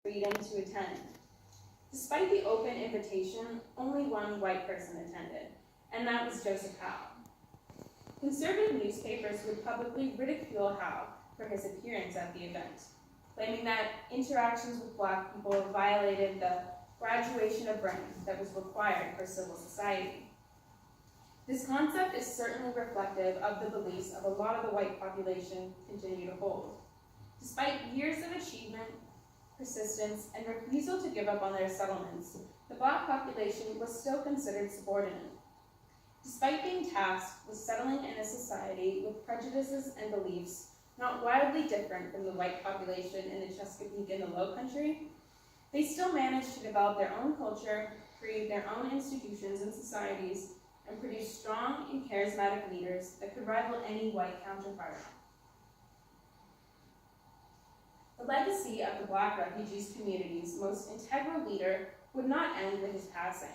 freedom to attend. Despite the open invitation, only one white person attended, and that was Joseph Howe. Conservative newspapers would publicly ridicule Howe for his appearance at the event, claiming that interactions with Black people violated the graduation of rank that was required for civil society. This concept is certainly reflective of the beliefs of a lot of the white population continue to hold. Despite years of achievement, persistence, and refusal to give up on their settlements, the Black population was still considered subordinate. Despite being tasked with settling in a society with prejudices and beliefs not wildly different from the white population in the Chesapeake and the Low Country, they still managed to develop their own culture, create their own institutions and societies, and produce strong and charismatic leaders that could rival any white counterpart. The legacy of the Black refugees community's most integral leader would not end with his passing.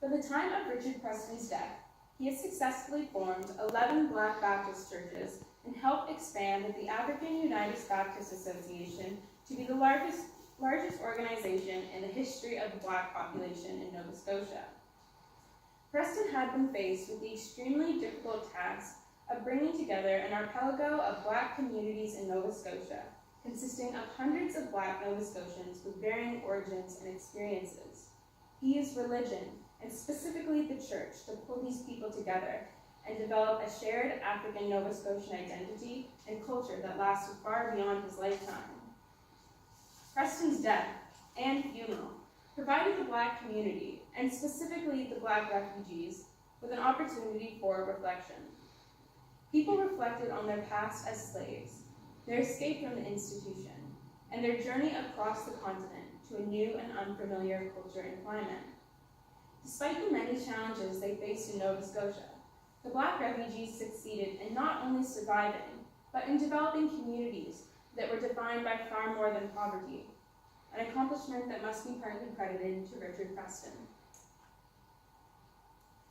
By the time of Richard Preston's death, he had successfully formed 11 Black Baptist churches and helped expand the African United Baptist Association to be the largest organization in the history of the Black population in Nova Scotia. Preston had been faced with the extremely difficult task of bringing together an archipelago of Black communities in Nova Scotia, consisting of hundreds of Black Nova Scotians with varying origins and experiences. He used religion, and specifically the church, to pull these people together and develop a shared African Nova Scotian identity and culture that lasted far beyond his lifetime. Preston's death and funeral provided the Black community, and specifically the Black refugees, with an opportunity for reflection. People reflected on their past as slaves, their escape from the institution, and their journey across the continent to a new and unfamiliar culture and climate. Despite the many challenges they faced in Nova Scotia, the Black refugees succeeded in not only surviving, but in developing communities that were defined by far more than poverty, an accomplishment that must be partly credited to Richard Preston.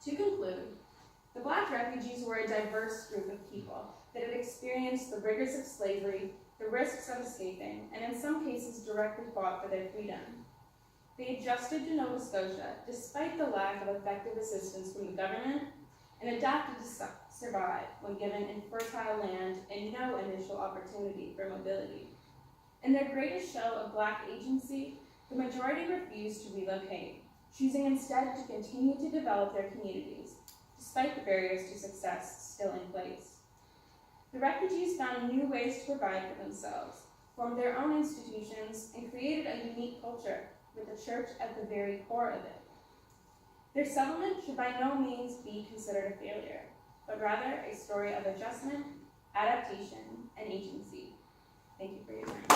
To conclude, the Black refugees were a diverse group of people that had experienced the rigors of slavery, the risks of escaping, and in some cases directly fought for their freedom. They adjusted to Nova Scotia despite the lack of effective assistance from the government, and adapted to survive when given infertile land and no initial opportunity for mobility. In their greatest show of Black agency, the majority refused to relocate, choosing instead to continue to develop their communities, despite the barriers to success still in place. The refugees found new ways to provide for themselves, formed their own institutions, and created a unique culture with the church at the very core of it. Their settlement should by no means be considered a failure, but rather a story of adjustment, adaptation, and agency. Thank you for your time.